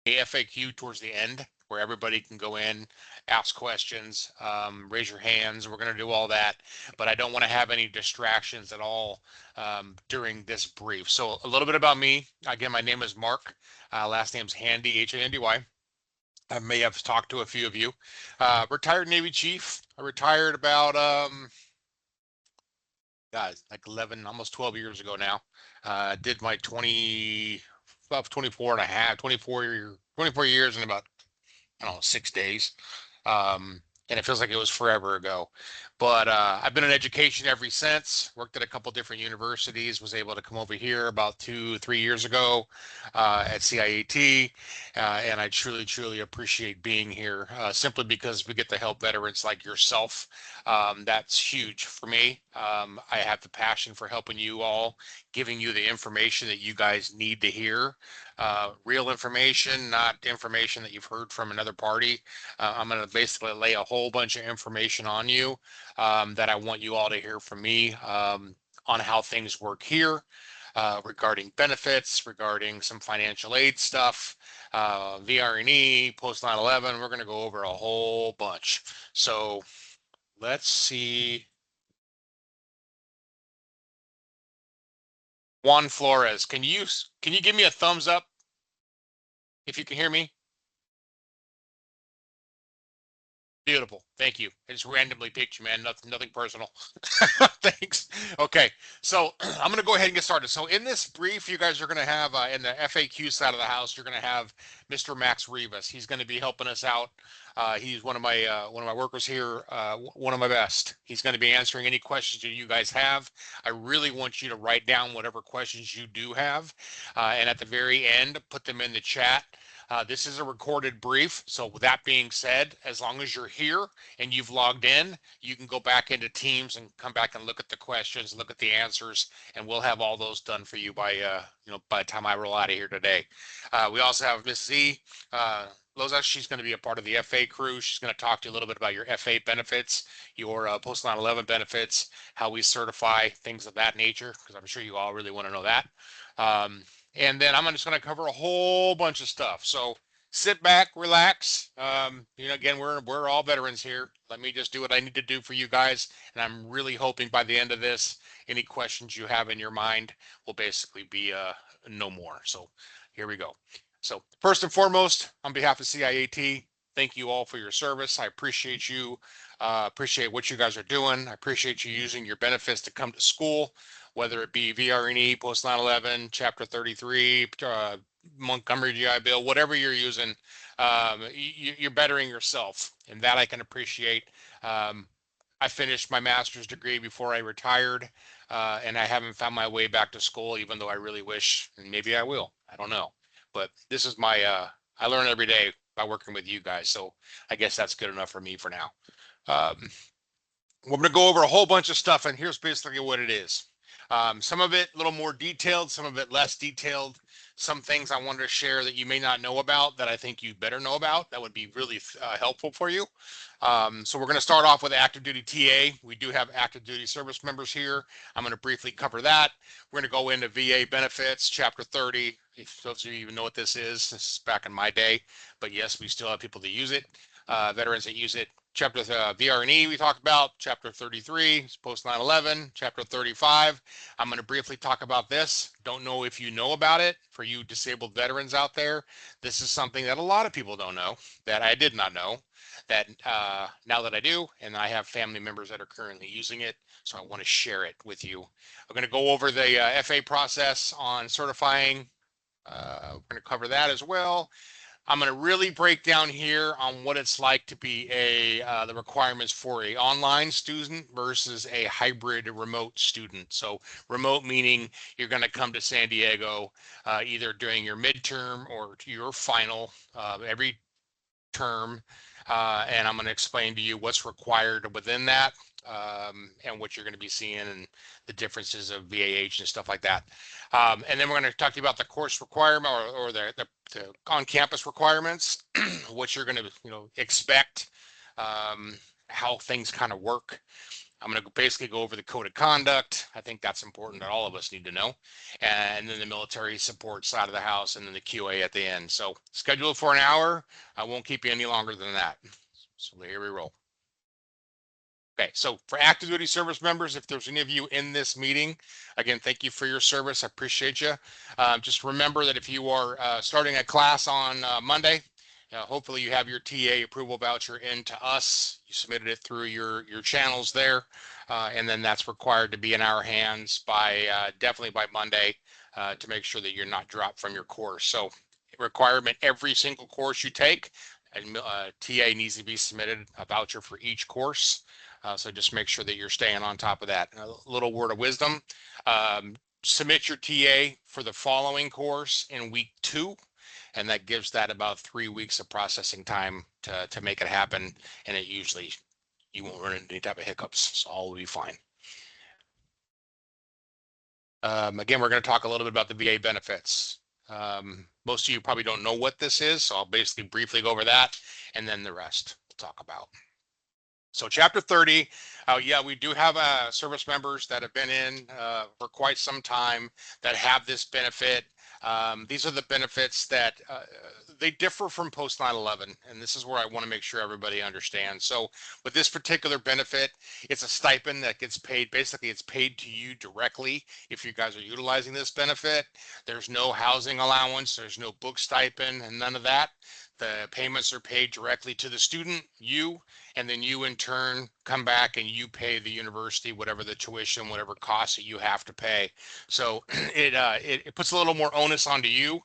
a FAQ towards the end where everybody can go in, ask questions, raise your hands. We're going to do all that, but I don't want to have any distractions at all during this brief. So a little bit about me. Again, my name is Mark. Last name's Handy, Handy. I may have talked to a few of you. Retired Navy chief. I retired about guys, like 11, almost 12 years ago now. Did my about 24 and a half, 24 years and about, I don't know, 6 days. And it feels like it was forever ago. But I've been in education ever since. Worked at a couple different universities. Was able to come over here about 3 years ago at CIAT, and I truly, truly appreciate being here. Simply because we get to help veterans like yourself. That's huge for me. I have the passion for helping you all, giving you the information that you guys need to hear. Real information, not information that you've heard from another party. I'm going to basically lay a whole bunch of information on you that I want you all to hear from me on how things work here, regarding benefits, regarding some financial aid stuff, VRE, post 9/11. We're going to go over a whole bunch. So let's see. Juan Flores, can you give me a thumbs up if you can hear me? Beautiful. Thank you. I just randomly picked you, man. Nothing personal. Thanks. Okay. So I'm going to go ahead and get started. So in this brief, you guys are going to have in the FAQ side of the house, you're going to have Mr. Max Rivas. He's going to be helping us out. He's one of my workers here, one of my best. He's going to be answering any questions that you guys have. I really want you to write down whatever questions you do have, and at the very end, put them in the chat. This is a recorded brief. So with that being said, as long as you're here and you've logged in, you can go back into Teams and come back and look at the questions, look at the answers, and we'll have all those done for you by by the time I roll out of here today. We also have Miss Z. Loza, she's going to be a part of the FA crew. She's going to talk to you a little bit about your FA benefits, your post 9/11 benefits, how we certify, things of that nature, because I'm sure you all really want to know that. And then I'm just going to cover a whole bunch of stuff. So sit back, relax. Again, we're all veterans here. Let me just do what I need to do for you guys. And I'm really hoping by the end of this, any questions you have in your mind will basically be no more. So here we go. So first and foremost, on behalf of CIAT, thank you all for your service. I appreciate you. Appreciate what you guys are doing. I appreciate you using your benefits to come to school, whether it be VRE, post 9/11, Chapter 33, Montgomery GI Bill, whatever you're using, you're bettering yourself, and that I can appreciate. I finished my master's degree before I retired, and I haven't found my way back to school, even though I really wish, and maybe I will. I don't know. But this is I learn every day by working with you guys, so I guess that's good enough for me for now. We're going to go over a whole bunch of stuff, and here's basically what it is. Some of it a little more detailed, some of it less detailed. Some things I wanted to share that you may not know about that I think you better know about. That would be really helpful for you. So we're going to start off with active duty TA. We do have active duty service members here. I'm going to briefly cover that. We're going to go into VA benefits, Chapter 30. If those of you even know what this is back in my day. But yes, we still have people that use it, veterans that use it. Chapter VRE we talked about, Chapter 33, post 9/11, Chapter 35. I'm going to briefly talk about this. Don't know if you know about it. For you disabled veterans out there, this is something that a lot of people don't know, that I did not know, that now that I do, and I have family members that are currently using it, so I want to share it with you. I'm going to go over the FA process on certifying. We're going to cover that as well. I'm going to really break down here on what it's like to be the requirements for a online student versus a hybrid remote student. So remote meaning you're going to come to San Diego either during your midterm or your final every term, and I'm going to explain to you what's required within that, and what you're going to be seeing and the differences of VAH and stuff like that. And then we're going to talk to you about the course requirement or the on-campus requirements, what you're going to expect, how things kind of work. I'm going to basically go over the code of conduct. I think that's important that all of us need to know. And then the military support side of the house, and then the QA at the end. So schedule it for an hour. I won't keep you any longer than that. So here we roll. Okay, so for active duty service members, if there's any of you in this meeting, again, thank you for your service. I appreciate you. Just remember that if you are starting a class on Monday, hopefully you have your TA approval voucher into us. You submitted it through your channels there, and then that's required to be in our hands by definitely by Monday to make sure that you're not dropped from your course. So requirement every single course you take, and TA needs to be submitted a voucher for each course. So just make sure that you're staying on top of that. A little word of wisdom, submit your TA for the following course in week 2, and that gives that about 3 weeks of processing time to make it happen. And it usually, you won't run into any type of hiccups, so all will be fine. Again, we're going to talk a little bit about the VA benefits. Most of you probably don't know what this is, so I'll basically briefly go over that, and then the rest we'll talk about. So chapter 30, yeah, we do have service members that have been in for quite some time that have this benefit. These are the benefits that they differ from post 9/11, and this is where I want to make sure everybody understands. So with this particular benefit, it's a stipend that gets paid. Basically, it's paid to you directly if you guys are utilizing this benefit. There's no housing allowance, there's no book stipend, and none of that. The payments are paid directly to the student, you, and then you in turn come back and you pay the university whatever the tuition, whatever costs that you have to pay. So it puts a little more onus onto you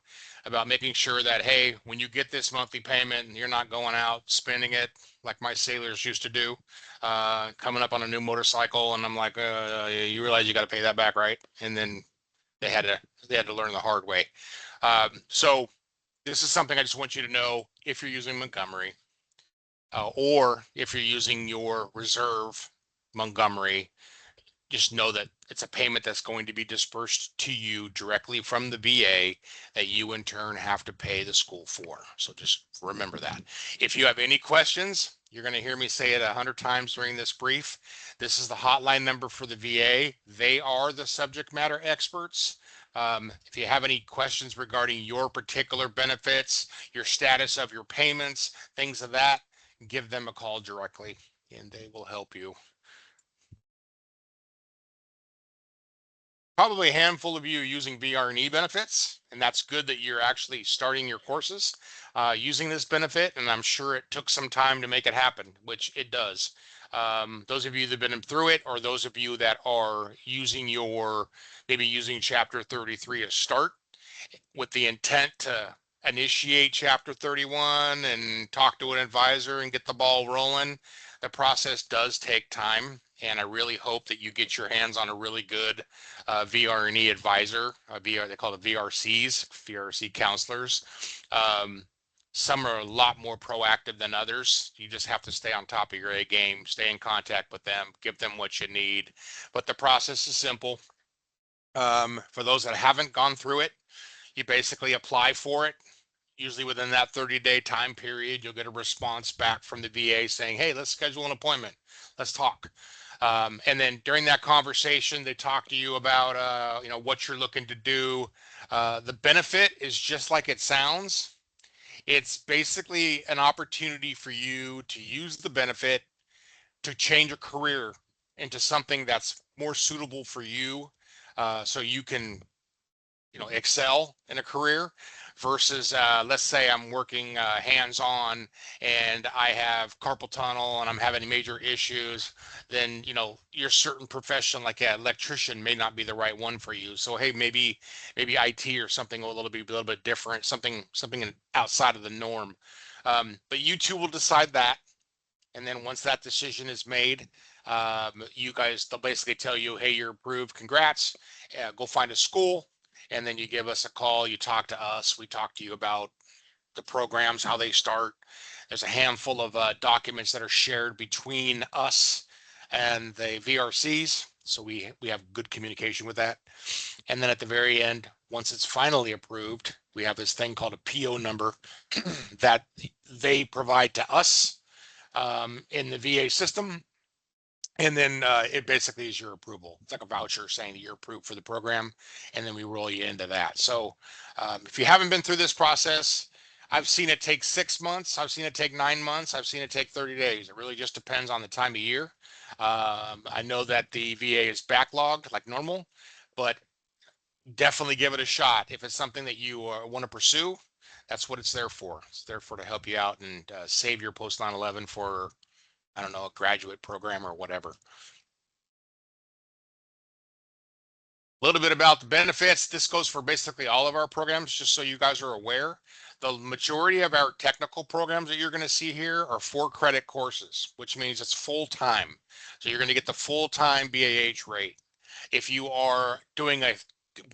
about making sure that, hey, when you get this monthly payment, you're not going out spending it like my sailors used to do, coming up on a new motorcycle, and I'm like, you realize you got to pay that back, right? And then they had to learn the hard way. So this is something I just want you to know if you're using Montgomery, or if you're using your reserve Montgomery, just know that it's a payment that's going to be dispersed to you directly from the VA that you in turn have to pay the school for. So just remember that. If you have any questions, you're going to hear me say it 100 times during this brief. This is the hotline number for the VA. They are the subject matter experts. If you have any questions regarding your particular benefits, your status of your payments, things of that, give them a call directly and they will help you. Probably a handful of you using VR&E benefits, and that's good that you're actually starting your courses using this benefit, and I'm sure it took some time to make it happen, which it does. Those of you that have been through it, or those of you that are using maybe using chapter 33 as start with the intent to initiate chapter 31 and talk to an advisor and get the ball rolling, the process does take time. And I really hope that you get your hands on a really good VR&E advisor. They call it VRCs, VRC counselors. Some are a lot more proactive than others. You just have to stay on top of your A game, stay in contact with them, give them what you need. But the process is simple. For those that haven't gone through it, you basically apply for it. Usually within that 30-day time period, you'll get a response back from the VA saying, hey, let's schedule an appointment. Let's talk. And then during that conversation, they talk to you about, what you're looking to do. The benefit is just like it sounds. It's basically an opportunity for you to use the benefit to change a career into something that's more suitable for you, so you can excel in a career versus let's say I'm working hands-on and I have carpal tunnel and I'm having major issues. Then your certain profession like an electrician may not be the right one for you. So hey, maybe IT or something a little bit different, something outside of the norm. But you two will decide that. And then once that decision is made, they'll basically tell you, hey, you're approved, congrats, go find a school. And then you give us a call, you talk to us, we talk to you about the programs, how they start. There's a handful of documents that are shared between us and the VRCs. So we have good communication with that. And then at the very end, once it's finally approved, we have this thing called a PO number that they provide to us in the VA system. And then it basically is your approval. It's like a voucher saying that you're approved for the program, and then we roll you into that. So if you haven't been through this process, I've seen it take 6 months. I've seen it take 9 months. I've seen it take 30 days. It really just depends on the time of year. I know that the VA is backlogged like normal, but definitely give it a shot. If it's something that you want to pursue, that's what it's there for. It's there for to help you out and save your post 9/11 for, I don't know, a graduate program or whatever. A little bit about the benefits. This goes for basically all of our programs, just so you guys are aware. The majority of our technical programs that you're going to see here are 4 credit courses, which means it's full time. So you're going to get the full time BAH rate. If you are doing a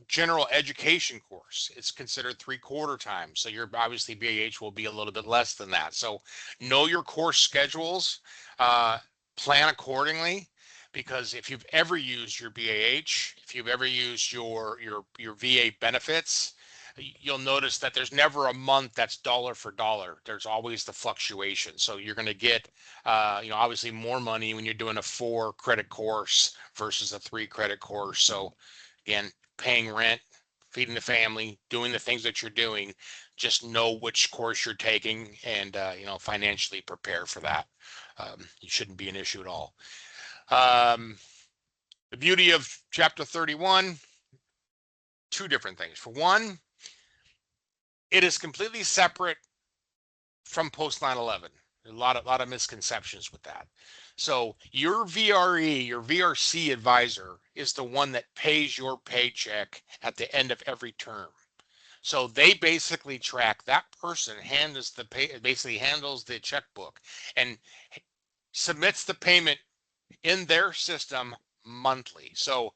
general education course, it's considered 3/4 time. So your obviously BAH will be a little bit less than that. So know your course schedules, plan accordingly, because if you've ever used your BAH, if you've ever used your VA benefits, you'll notice that there's never a month that's dollar for dollar. There's always the fluctuation. So you're going to get, obviously more money when you're doing a 4 credit course versus a 3 credit course. So again, paying rent, feeding the family, doing the things that you're doing, just know which course you're taking and, financially prepare for that. You shouldn't be an issue at all. The beauty of Chapter 31, two different things. For one, it is completely separate from post 9/11. A lot of misconceptions with that. So your VRE, your VRC advisor, is the one that pays your paycheck at the end of every term. So they basically track that person, basically handles the checkbook and submits the payment in their system monthly. So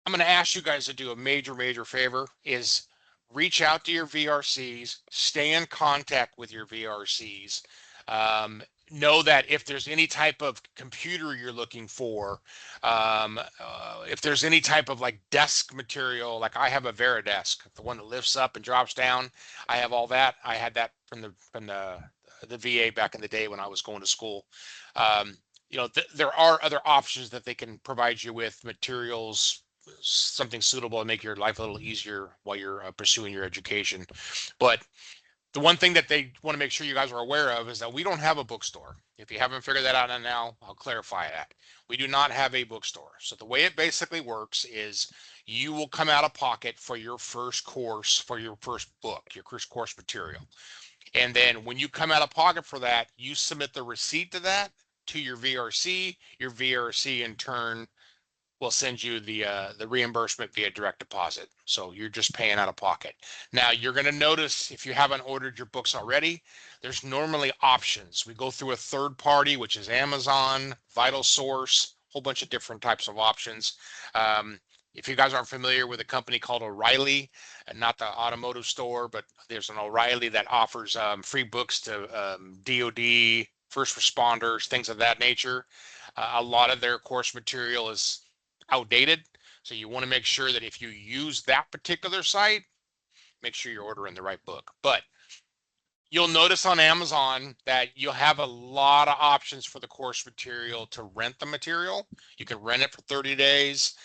I'm going to ask you guys to do a major favor, is reach out to your VRCs, stay in contact with your VRCs. Know that if there's any type of computer you're looking for, if there's any type of like desk material, like I have a Veridesk, the one that lifts up and drops down. I have all that. I had that from the VA back in the day when I was going to school. There are other options that they can provide you with, materials, something suitable to make your life a little easier while you're pursuing your education. But the one thing that they want to make sure you guys are aware of is that we don't have a bookstore. If you haven't figured that out now, I'll clarify that. We do not have a bookstore. So the way it basically works is you will come out of pocket for your first course, for your first book, your first course material. And then when you come out of pocket for that, you submit the receipt to that to your VRC. Your VRC in turn will send you the reimbursement via direct deposit. So you're just paying out of pocket. Now you're going to notice, if you haven't ordered your books already, there's normally options. We go through a third party, which is Amazon, Vital Source, a whole bunch of different types of options. If you guys aren't familiar with a company called O'Reilly, and not the automotive store, but there's an O'Reilly that offers free books to DoD, first responders, things of that nature. A lot of their course material is outdated. So you want to make sure that if you use that particular site, make sure you're ordering the right book. But you'll notice on Amazon that you'll have a lot of options for the course material to rent the material. You can rent it for 30 days.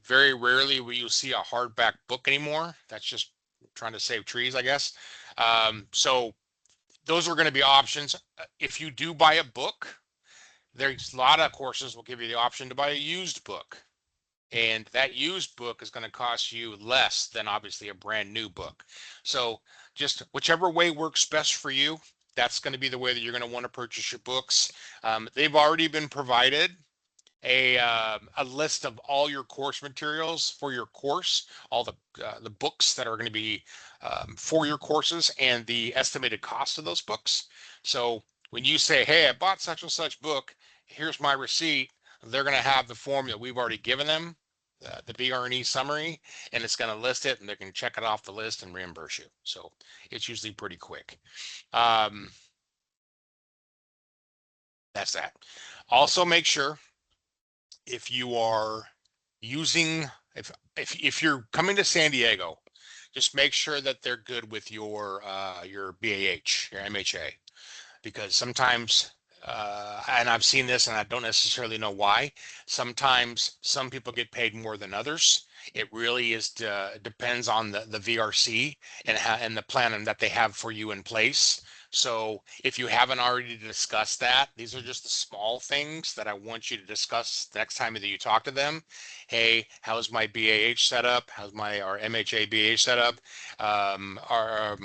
Very rarely will you see a hardback book anymore. That's just trying to save trees, I guess. So those are going to be options. If you do buy a book, there's a lot of courses will give you the option to buy a used book. And that used book is going to cost you less than obviously a brand new book. So just whichever way works best for you, that's going to be the way that you're going to want to purchase your books. They've already been provided a list of all your course materials for your course, all the books that are going to be for your courses, and the estimated cost of those books. So when you say, hey, I bought such and such book, here's my receipt, they're going to have the form that we've already given them, the BR&E summary, and it's going to list it, and they can check it off the list and reimburse you. So it's usually pretty quick. That's that. Also make sure, if you are using, if you're coming to San Diego, just make sure that they're good with your BAH, your MHA, because sometimes and I've seen this and I don't necessarily know why. Sometimes some people get paid more than others. It really depends on the VRC and the plan that they have for you in place. So if you haven't already discussed that, these are just the small things that I want you to discuss the next time that you talk to them. Hey, how's my BAH setup? How's my our MHA BAH setup? Our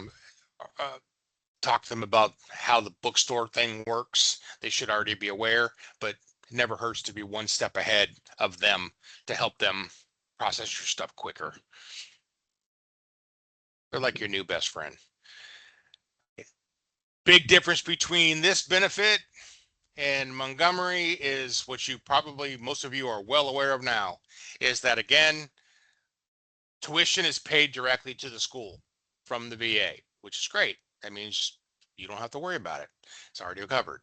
talk to them about how the bookstore thing works. They should already be aware, but it never hurts to be one step ahead of them to help them process your stuff quicker. They're like your new best friend. Big difference between this benefit and Montgomery is what you probably, most of you are well aware of now, is that again, tuition is paid directly to the school from the VA, which is great. That means you don't have to worry about it. It's already covered.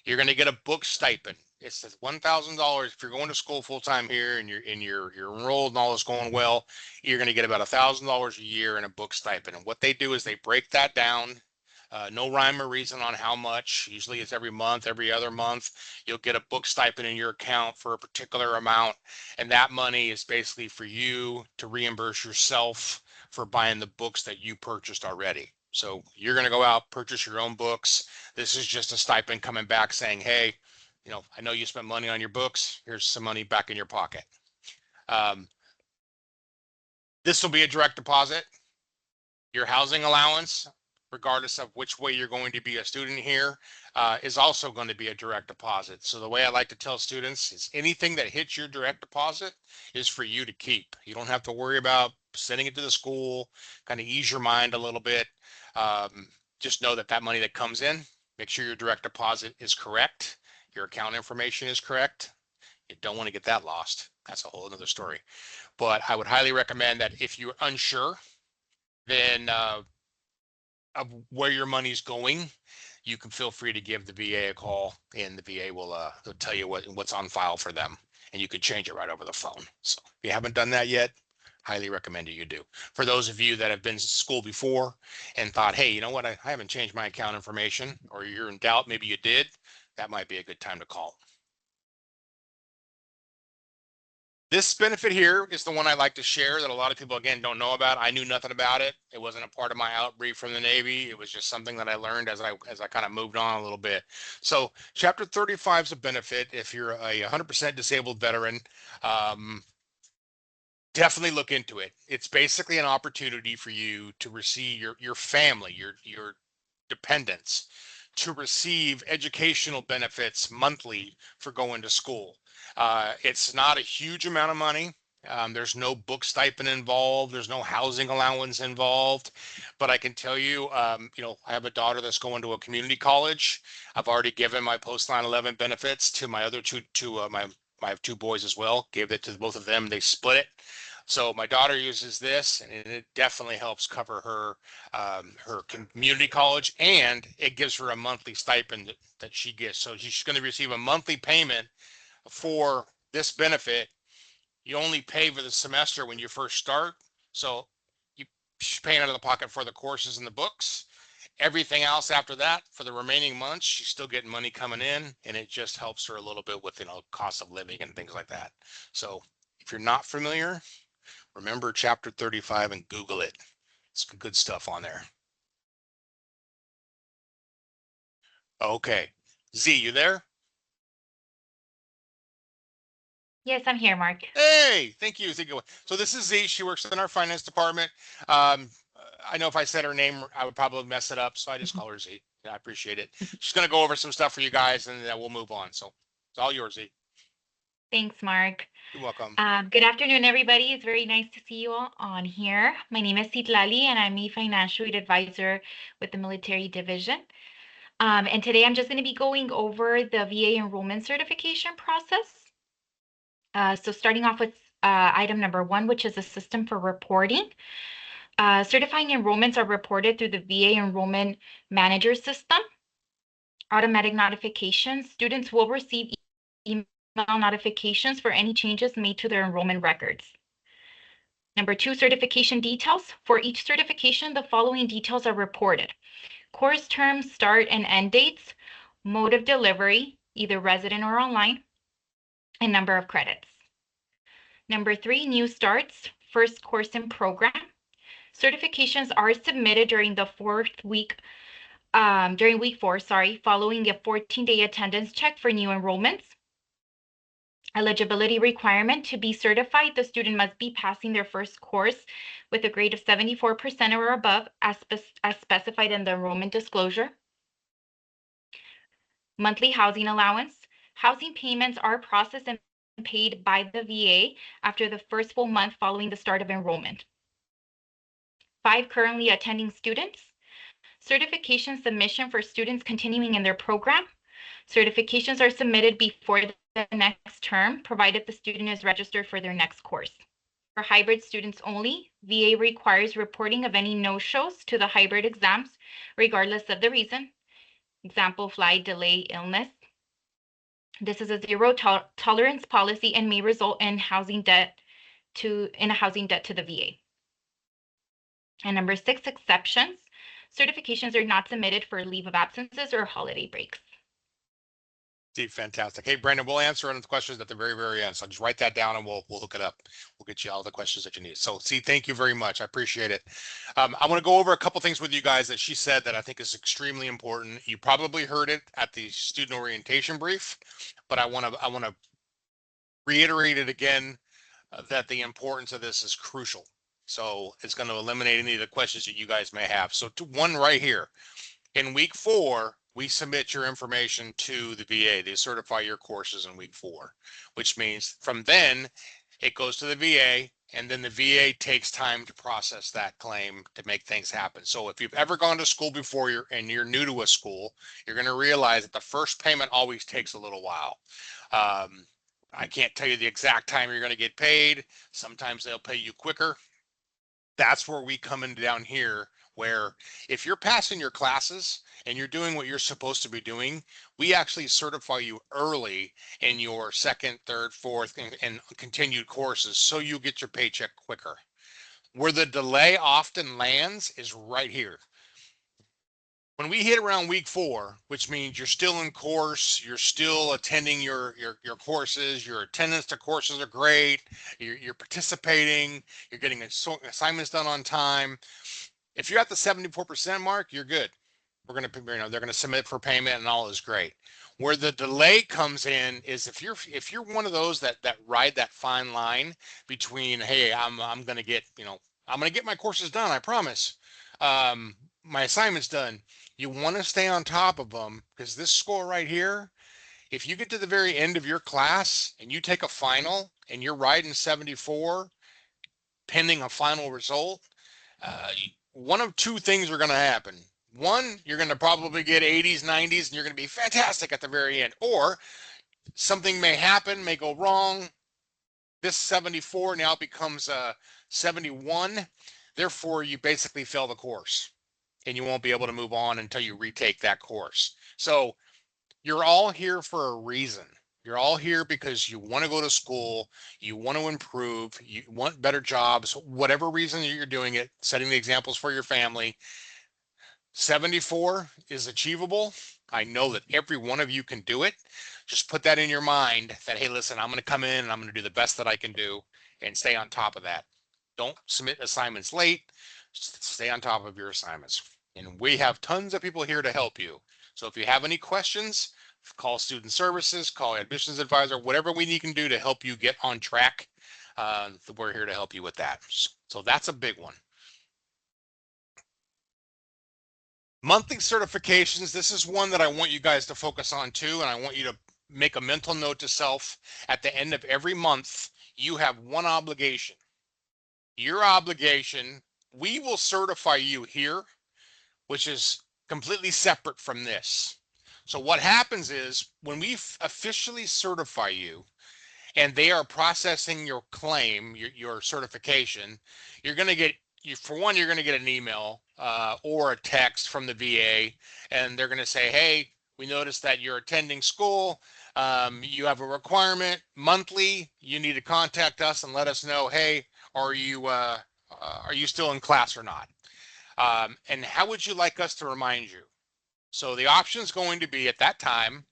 You're going to get a book stipend. It's $1,000 if you're going to school full time here and you're enrolled and all is going well. You're going to get about $1,000 a year in a book stipend. And what they do is they break that down. No rhyme or reason on how much. Usually it's every month, every other month. You'll get a book stipend in your account for a particular amount, and that money is basically for you to reimburse yourself for buying the books that you purchased already. So you're going to go out, purchase your own books. This is just a stipend coming back saying, hey, I know you spent money on your books. Here's some money back in your pocket. This will be a direct deposit. Your housing allowance, regardless of which way you're going to be a student here, is also going to be a direct deposit. So the way I like to tell students is anything that hits your direct deposit is for you to keep. You don't have to worry about sending it to the school, kind of ease your mind a little bit. Just know that money that comes in, make sure your direct deposit is correct. Your account information is correct. You don't want to get that lost. That's a whole other story. But I would highly recommend that if you're unsure, then of where your money's going, you can feel free to give the VA a call, and the VA will they'll tell you what's on file for them, and you can change it right over the phone. So if you haven't done that yet, highly recommend you do. For those of you that have been to school before and thought, hey, you know what, I haven't changed my account information, or you're in doubt, maybe you did, that might be a good time to call. This benefit here is the one I like to share that a lot of people, again, don't know about. I knew nothing about it. It wasn't a part of my outbrief from the Navy. It was just something that I learned as I kind of moved on a little bit. So Chapter 35 is a benefit if you're a 100% disabled veteran. Definitely look into it. It's basically an opportunity for you to receive your family, your dependents, to receive educational benefits monthly for going to school. It's not a huge amount of money. There's no book stipend involved. There's no housing allowance involved. But I can tell you, I have a daughter that's going to a community college. I've already given my post 9/11 benefits to my other I have two boys as well. Gave it to both of them. They split it. So my daughter uses this, and it definitely helps cover her community college, and it gives her a monthly stipend that she gets. So she's going to receive a monthly payment for this benefit. You only pay for the semester when you first start, so she's paying out of the pocket for the courses and the books. Everything else after that, for the remaining months, she's still getting money coming in, and it just helps her a little bit with cost of living and things like that. So if you're not familiar, remember Chapter 35 and Google it. It's good stuff on there. Okay. Z, you there? Yes, I'm here, Mark. Hey, thank you. Thank you. So this is Z. She works in our finance department. I know if I said her name, I would probably mess it up. So I just call her Z. Yeah, I appreciate it. She's going to go over some stuff for you guys, and then we'll move on. So it's all yours, Z. Thanks, Mark. You're welcome. Good afternoon, everybody. It's very nice to see you all on here. My name is Citlali, and I'm a financial aid advisor with the Military Division. And today I'm just going to be going over the VA enrollment certification process. So starting off with item number 1, which is a system for reporting. Certifying enrollments are reported through the VA Enrollment Manager System. Automatic notifications. Students will receive email notifications for any changes made to their enrollment records. Number 2, certification details. For each certification, the following details are reported: course terms, start and end dates, mode of delivery, either resident or online, and number of credits. Number 3, new starts, first course and program. Certifications are submitted during the during week 4, following a 14-day attendance check for new enrollments. Eligibility requirement: to be certified, the student must be passing their first course with a grade of 74% or above, as specified in the enrollment disclosure. Monthly housing allowance: housing payments are processed and paid by the VA after the first full month following the start of enrollment. 5, currently attending students. Certification submission for students continuing in their program. Certifications are submitted before the next term, provided the student is registered for their next course. For hybrid students only, VA requires reporting of any no-shows to the hybrid exams, regardless of the reason. Example, flight delay, illness. This is a zero tolerance policy and may result in a housing debt to the VA. And number 6, exceptions. Certifications are not submitted for leave of absences or holiday breaks. Steve, fantastic. Hey, Brandon, we'll answer on the questions at the very, very end. So just write that down and we'll hook it up. We'll get you all the questions that you need. So, see, thank you very much. I appreciate it. I want to go over a couple things with you guys that she said that I think is extremely important. You probably heard it at the student orientation brief, but I want to reiterate it again, that the importance of this is crucial. So it's going to eliminate any of the questions that you guys may have. So one right here. In week 4, we submit your information to the VA. They certify your courses in week 4, which means from then it goes to the VA, and then the VA takes time to process that claim to make things happen. So if you've ever gone to school before you're new to a school, you're going to realize that the first payment always takes a little while. I can't tell you the exact time you're going to get paid. Sometimes they'll pay you quicker. That's where we come in down here, where if you're passing your classes and you're doing what you're supposed to be doing, we actually certify you early in your second, third, fourth, and continued courses, so you get your paycheck quicker. Where the delay often lands is right here. When we hit around week 4, which means you're still in course, you're still attending your courses, your attendance to courses are great, you're participating, you're getting assignments done on time. If you're at the 74% mark, you're good. We're going to, they're going to submit for payment and all is great. Where the delay comes in is if you're one of those that ride that fine line between, hey, I'm going to get, I'm going to get my courses done, I promise. My assignment's done. You want to stay on top of them, because this score right here, if you get to the very end of your class and you take a final and you're riding 74 pending a final result, one of two things are going to happen. One, you're going to probably get 80s, 90s, and you're going to be fantastic at the very end. Or something may happen, may go wrong. This 74 now becomes 71. Therefore, you basically fail the course, and you won't be able to move on until you retake that course. So you're all here for a reason. You're all here because you want to go to school, you want to improve, you want better jobs, whatever reason you're doing it, setting the examples for your family. 74 is achievable. I know that every one of you can do it. Just put that in your mind that, hey, listen, I'm going to come in and I'm going to do the best that I can do and stay on top of that. Don't submit assignments late. Just stay on top of your assignments. And we have tons of people here to help you. So if you have any questions, call student services, call admissions advisor, whatever we can do to help you get on track. We're here to help you with that. So that's a big one. Monthly certifications. This is one that I want you guys to focus on too. And I want you to make a mental note to self. At the end of every month, you have one obligation. Your obligation, we will certify you here, which is completely separate from this. So what happens is when we officially certify you and they are processing your claim, your certification, you're going to get, for one, you're going to get an email or a text from the VA, and they're going to say, hey, we noticed that you're attending school. You have a requirement monthly. You need to contact us and let us know, hey, are you still in class or not? And how would you like us to remind you? So the option is going to be at that time,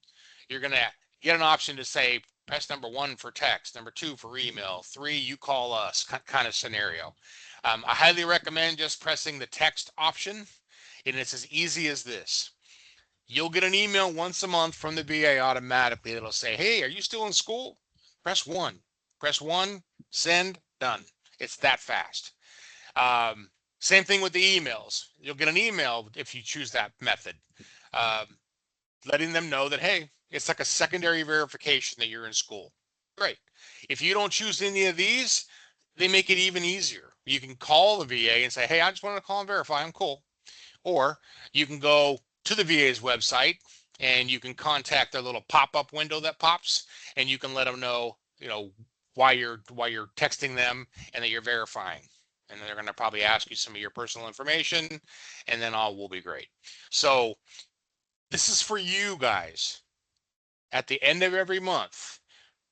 you're going to get an option to say, press number one for text, number two for email, three, you call us kind of scenario. I highly recommend just pressing the text option, and it's as easy as this. You'll get an email once a month from the VA automatically that'll say, hey, are you still in school? Press one. Press one, send, done. It's that fast. Um, Same thing with the emails. You'll get an email if you choose that method, um, letting them know that, hey, it's like a secondary verification that you're in school. Great. If you don't choose any of these, they make it even easier. You can call the VA and say, hey, I just wanted to call and verify I'm cool. Or you can go to the VA's website and you can contact their little pop-up window that pops, and you can let them know, why you're texting them and that you're verifying. And they're going to probably ask you some of your personal information, and then all will be great. So this is for you guys. At the end of every month,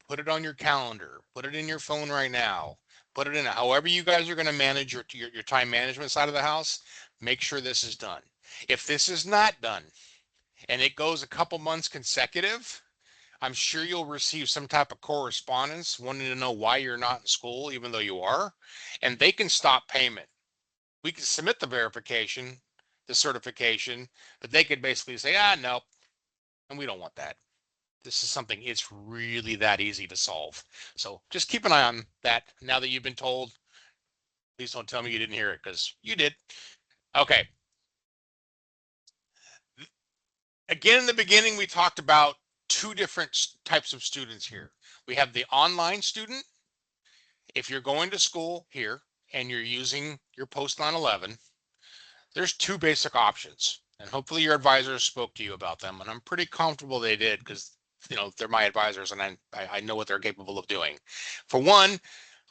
put it on your calendar, put it in your phone right now, put it in however you guys are going to manage your time management side of the house. Make sure this is done. If this is not done and it goes a couple months consecutive, I'm sure you'll receive some type of correspondence wanting to know why you're not in school, even though you are, and they can stop payment. We can submit the verification, the certification, but they could basically say, no, and we don't want that. This is something it's really that easy to solve. So just keep an eye on that. Now that you've been told, please don't tell me you didn't hear it, because you did. Okay. Again, in the beginning, we talked about two different types of students here. We have the online student. If you're going to school here and you're using your post 9/11, there's two basic options. And hopefully your advisors spoke to you about them. And I'm pretty comfortable they did, because they're my advisors and I know what they're capable of doing. For one,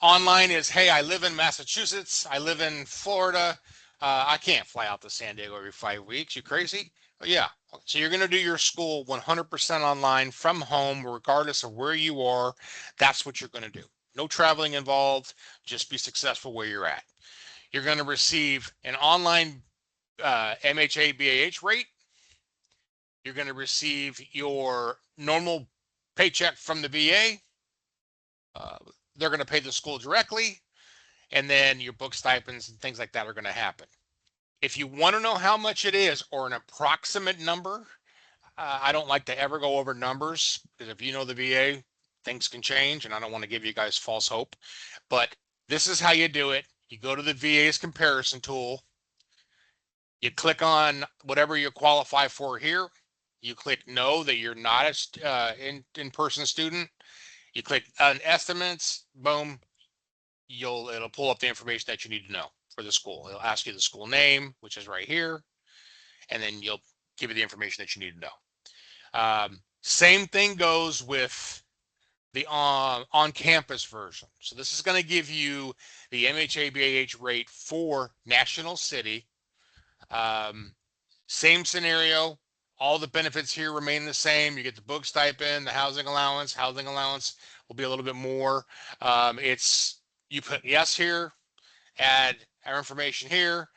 online is, hey, I live in Massachusetts, I live in Florida, I can't fly out to San Diego every 5 weeks. You crazy? Yeah. So you're going to do your school 100% online from home, regardless of where you are. That's what you're going to do. No traveling involved. Just be successful where you're at. You're going to receive an online MHA BAH rate. You're going to receive your normal paycheck from the VA. Uh, they're going to pay the school directly, and then your book stipends and things like that are going to happen. If you want to know how much it is, or an approximate number, I don't like to ever go over numbers, because if you know the VA, things can change, and I don't want to give you guys false hope. But this is how you do it. You go to the VA's comparison tool. You click on whatever you qualify for here. You click no, that you're not a in-person student. You click on estimates, boom, it'll pull up the information that you need to know for the school. It'll ask you the school name, which is right here, and then you'll give you the information that you need to know. Same thing goes with the on-campus version. So this is going to give you the MHA-BAH rate for National City. Same scenario. All the benefits here remain the same. You get the book stipend, the housing allowance. Housing allowance will be a little bit more. You put yes here, add our information here,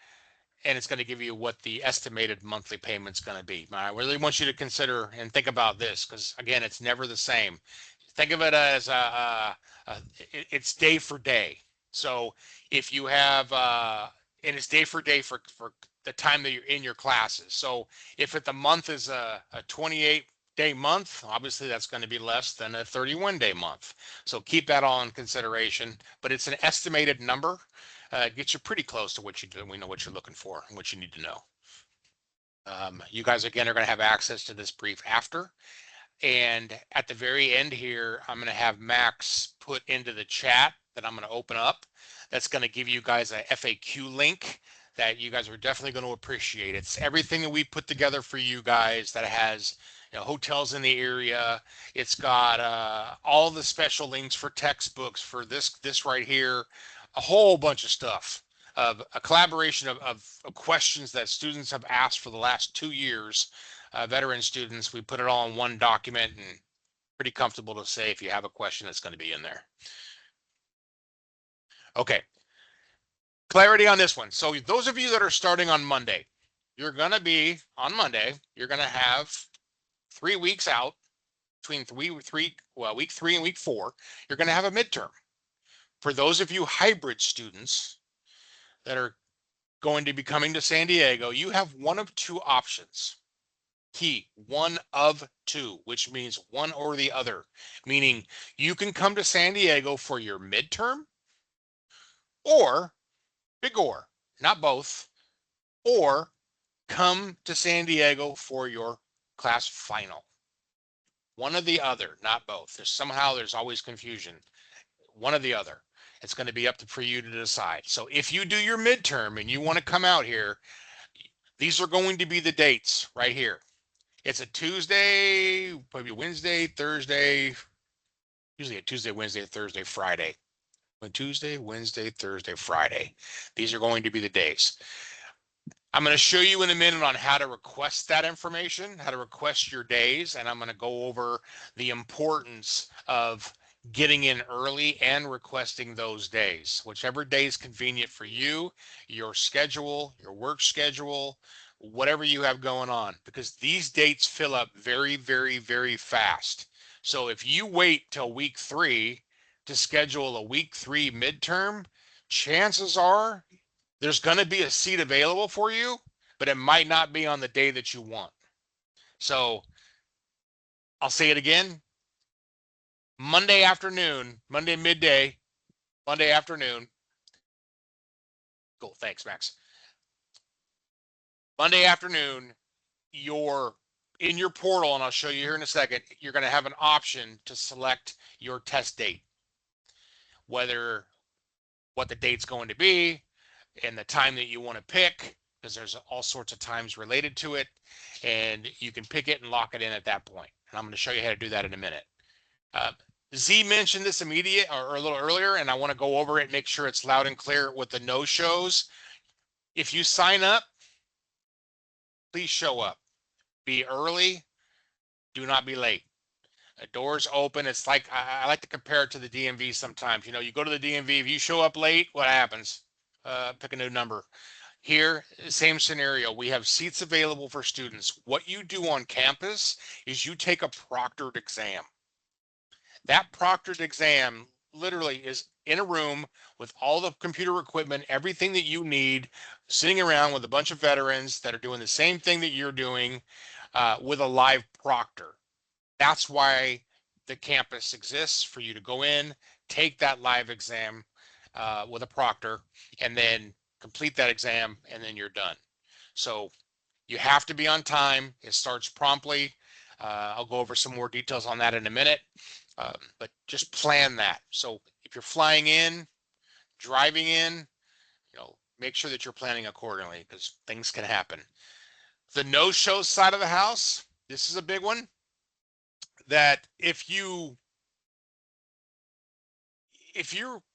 and it's going to give you what the estimated monthly payment's going to be. I really want you to consider and think about this, because again, it's never the same. Think of it as it's day for day. So if you have and it's day for day for the time that you're in your classes. So if the month is a 28-day month, obviously that's going to be less than a 31-day month. So keep that all in consideration. But it's an estimated number. It gets you pretty close to what you do. We know what you're looking for and what you need to know. You guys again are going to have access to this brief after. And at the very end here, I'm going to have Max put into the chat that I'm going to open up. That's going to give you guys a FAQ link that you guys are definitely going to appreciate. It's everything that we put together for you guys that has hotels in the area. It's got all the special links for textbooks for this right here, a whole bunch of stuff. Of a collaboration of questions that students have asked for the last 2 years, veteran students. We put it all in one document, and pretty comfortable to say if you have a question, it's going to be in there. Okay, clarity on this one. So those of you that are starting on Monday, you're going to be on Monday, you're going to have 3 weeks out between week 3 and week 4, you're going to have a midterm. For those of you hybrid students that are going to be coming to San Diego, you have one of two options. Key, one of two, which means one or the other, meaning you can come to San Diego for your midterm or big or, not both, or come to San Diego for your class final. One or the other, not both. There's always confusion. One or the other. It's going to be up for you to decide. So if you do your midterm and you want to come out here, these are going to be the dates right here. It's a Tuesday, maybe Wednesday, Thursday, usually a Tuesday, Wednesday, Thursday, Friday. Tuesday, Wednesday, Thursday, Friday. These are going to be the days. I'm going to show you in a minute on how to request that information, how to request your days, and I'm going to go over the importance of getting in early and requesting those days, whichever day is convenient for you, your schedule, your work schedule, whatever you have going on, because these dates fill up very, very, very fast. So if you wait till week 3 to schedule a week 3 midterm, chances are there's going to be a seat available for you, but it might not be on the day that you want. So I'll say it again. Monday afternoon, Monday midday, Monday afternoon. Cool. Thanks, Max. Monday afternoon, you're in your portal, and I'll show you here in a second. You're going to have an option to select your test date, whether what the date's going to be, and the time that you want to pick, because there's all sorts of times related to it, and you can pick it and lock it in at that point. And I'm going to show you how to do that in a minute. Uh, Z mentioned this immediate or a little earlier, and I want to go over it, make sure it's loud and clear with the no shows. If you sign up, please show up. Be early. Do not be late. The doors open. It's like I like to compare it to the DMV sometimes. You know, you go to the DMV. If you show up late, what happens? Pick a new number. Here, same scenario. We have seats available for students. What you do on campus is you take a proctored exam. That proctored exam literally is in a room with all the computer equipment, everything that you need, sitting around with a bunch of veterans that are doing the same thing that you're doing with a live proctor. That's why the campus exists, for you to go in, take that live exam with a proctor, and then complete that exam, and then you're done. So you have to be on time. It starts promptly. I'll go over some more details on that in a minute, but just plan that. So if you're flying in, driving in, make sure that you're planning accordingly, because things can happen. The no-show side of the house, this is a big one, that if you're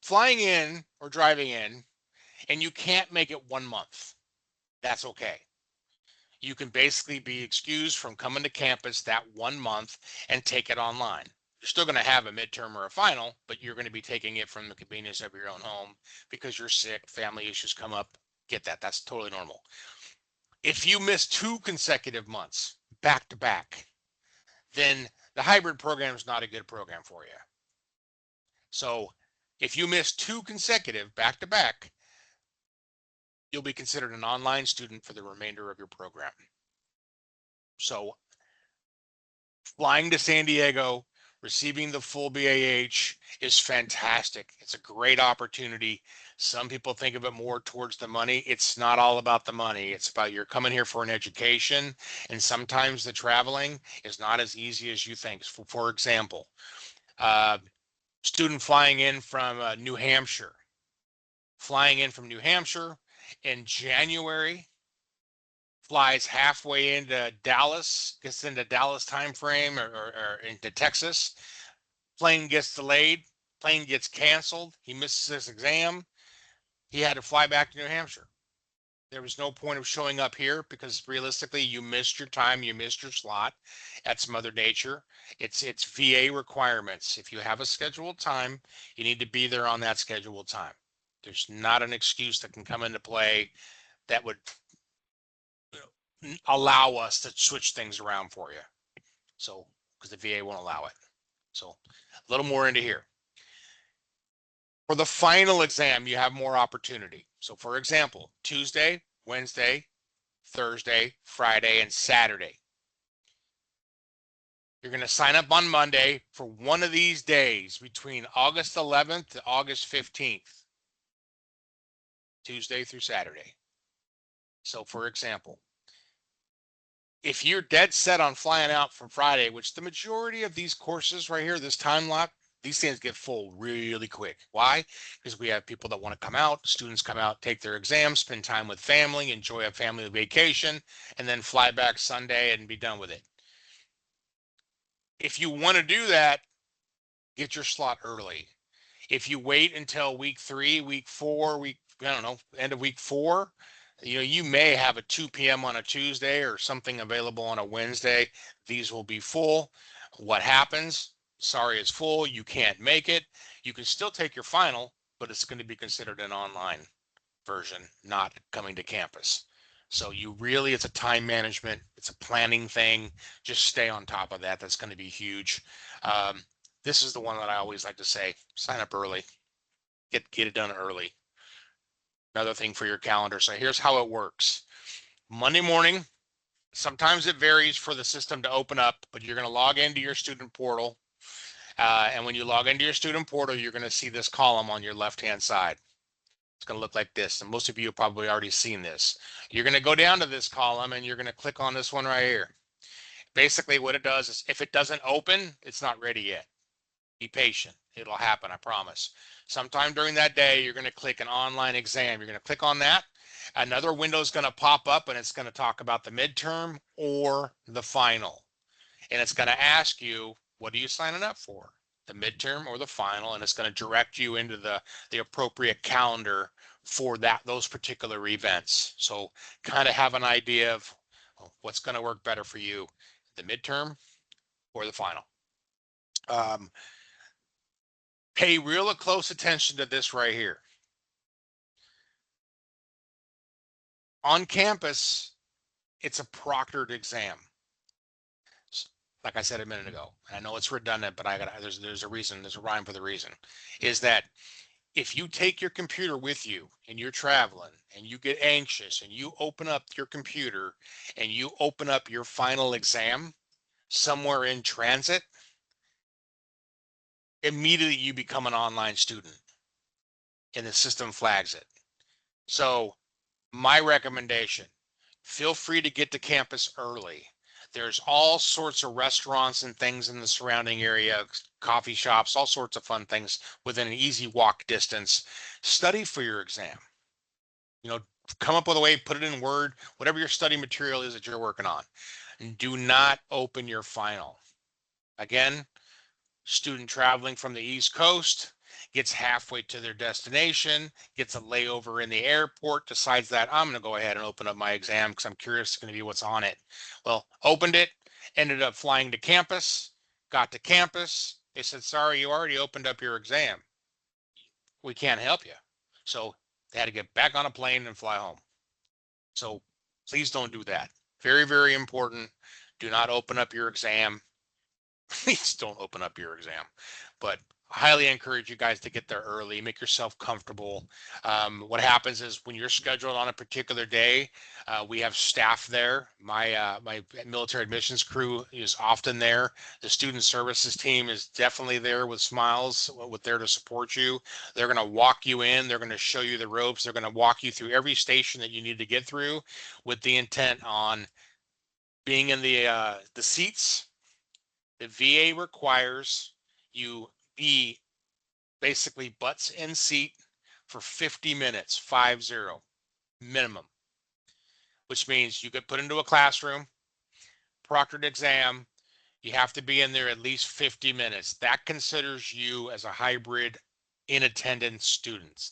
flying in or driving in and you can't make it 1 month, that's okay. You can basically be excused from coming to campus that 1 month and take it online. You're still going to have a midterm or a final, but you're going to be taking it from the convenience of your own home because you're sick, family issues come up. Get that. That's totally normal. If you miss 2 consecutive months back to back, then the hybrid program is not a good program for you. So if you miss 2 consecutive back to back, you'll be considered an online student for the remainder of your program. So flying to San Diego, receiving the full BAH is fantastic. It's a great opportunity. Some people think of it more towards the money. It's not all about the money. It's about you're coming here for an education, and sometimes the traveling is not as easy as you think. For example, student flying in from New Hampshire, in January, flies halfway into Dallas, gets into Dallas time frame, or into Texas. Plane gets delayed, plane gets canceled. He misses his exam. He had to fly back to New Hampshire. There was no point of showing up here because realistically, you missed your time, you missed your slot. That's Mother Nature. It's VA requirements. If you have a scheduled time, you need to be there on that scheduled time. There's not an excuse that can come into play that would allow us to switch things around for you. So, because the VA won't allow it. So, a little more into here. For the final exam, you have more opportunity. So, for example, Tuesday, Wednesday, Thursday, Friday, and Saturday. You're going to sign up on Monday for one of these days between August 11th to August 15th, Tuesday through Saturday. So, for example, if you're dead set on flying out from Friday, which the majority of these courses right here, this time lock, these things get full really quick. Why? Because we have people that want to come out, students come out, take their exams, spend time with family, enjoy a family vacation, and then fly back Sunday and be done with it. If you want to do that, get your slot early. If you wait until week 3, week 4, I don't know, end of week 4, you may have a 2 p.m. on a Tuesday or something available on a Wednesday. These will be full. What happens? Sorry, it's full. You can't make it. You can still take your final, but it's going to be considered an online version, not coming to campus. So it's a time management, it's a planning thing. Just stay on top of that. That's going to be huge. Um, this is the one that I always like to say, sign up early, get it done early. Another thing for your calendar. So here's how it works. Monday morning, sometimes it varies for the system to open up, but you're going to log into your student portal. And when you log into your student portal, you're going to see this column on your left-hand side. It's going to look like this. And most of you have probably already seen this. You're going to go down to this column and you're going to click on this one right here. Basically what it does is if it doesn't open, it's not ready yet. Be patient. It'll happen, I promise. Sometime during that day, you're going to click an online exam. You're going to click on that. Another window is going to pop up and it's going to talk about the midterm or the final. And it's going to ask you, what are you signing up for? The midterm or the final? And it's going to direct you into the appropriate calendar for those particular events. So kind of have an idea of what's going to work better for you, the midterm or the final. Pay real close attention to this right here. On campus, it's a proctored exam. Like I said a minute ago, and I know it's redundant, but there's a reason, there's a rhyme for the reason, is that if you take your computer with you and you're traveling and you get anxious and you open up your computer and you open up your final exam somewhere in transit, immediately you become an online student and the system flags it. So my recommendation, feel free to get to campus early. There's all sorts of restaurants and things in the surrounding area, coffee shops, all sorts of fun things within an easy walk distance. Study for your exam. Come up with a way, put it in Word, whatever your study material is that you're working on. And do not open your final. Again, student traveling from the East Coast gets halfway to their destination, gets a layover in the airport, decides that I'm going to go ahead and open up my exam because I'm curious going to be what's on it. Well, opened it, ended up flying to campus, got to campus. They said, sorry, you already opened up your exam. We can't help you. So they had to get back on a plane and fly home. So please don't do that. Very, very important. Do not open up your exam. Please don't open up your exam. But I highly encourage you guys to get there early, make yourself comfortable. What happens is when you're scheduled on a particular day, we have staff there. My military admissions crew is often there. The student services team is definitely there with smiles, with there to support you. They're going to walk you in. They're going to show you the ropes. They're going to walk you through every station that you need to get through with the intent on being in the seats. The VA requires you be basically butts in seat for 50 minutes, 50 minimum, which means you get put into a classroom, proctored exam, you have to be in there at least 50 minutes. That considers you as a hybrid in attendance student.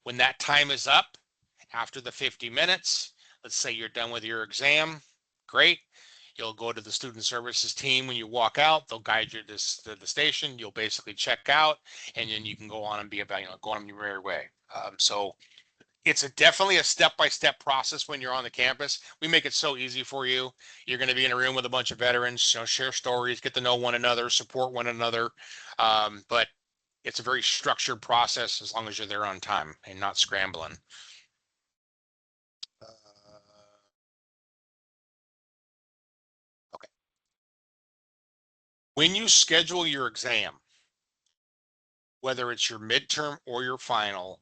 When that time is up, after the 50 minutes, let's say you're done with your exam, great. You'll go to the student services team when you walk out. They'll guide you to the station. You'll basically check out, and then you can go on and be about, go on your merry way. So It's definitely a step-by-step process when you're on the campus. We make it so easy for you. You're going to be in a room with a bunch of veterans, share stories, get to know one another, support one another. But it's a very structured process as long as you're there on time and not scrambling. Uh, okay. When you schedule your exam, whether it's your midterm or your final,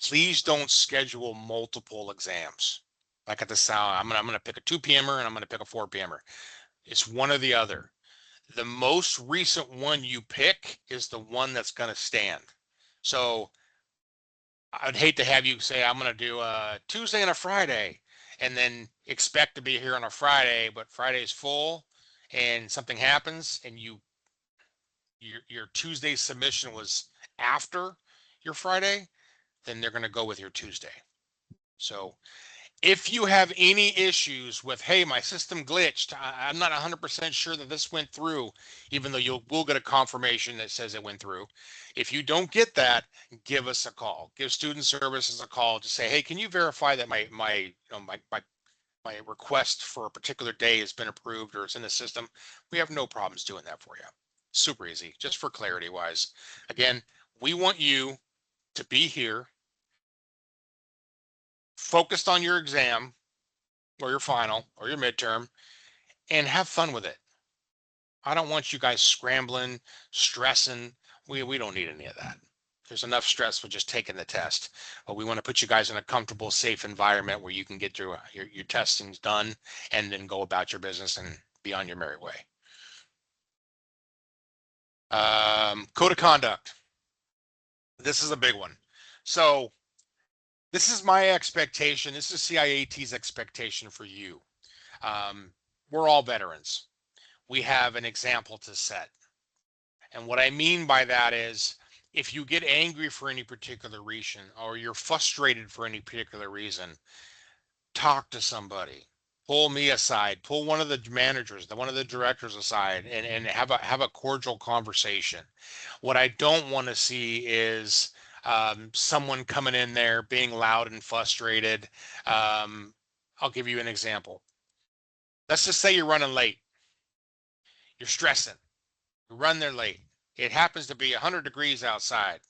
please don't schedule multiple exams. Like at the sound, I'm gonna pick a 2 p.m.er and I'm gonna pick a 4 p.m.er. It's one or the other. The most recent one you pick is the one that's gonna stand. So I'd hate to have you say I'm gonna do a Tuesday and a Friday, and then expect to be here on a Friday, but Friday's full, and something happens, and your Tuesday submission was after your Friday, then they're going to go with your Tuesday. So if you have any issues with, hey, my system glitched, I'm not 100% sure that this went through, even though will get a confirmation that says it went through. If you don't get that, give us a call. Give student services a call to say, hey, can you verify that my request for a particular day has been approved or it's in the system? We have no problems doing that for you. Super easy, just for clarity wise. Again, we want you to be here focused on your exam or your final or your midterm and have fun with it. I don't want you guys scrambling, stressing. We don't need any of that. There's enough stress with just taking the test. But we want to put you guys in a comfortable, safe environment where you can get through your testing's done and then go about your business and be on your merry way. Code of conduct. This is a big one. So this is my expectation. This is CIAT's expectation for you. We're all veterans. We have an example to set. And what I mean by that is if you get angry for any particular reason or you're frustrated for any particular reason, talk to somebody. Pull me aside, pull one of the managers, one of the directors aside and have a cordial conversation. What I don't want to see is someone coming in there being loud and frustrated. I'll give you an example. Let's just say you're running late. You're stressing. You run there late. It happens to be 100 degrees outside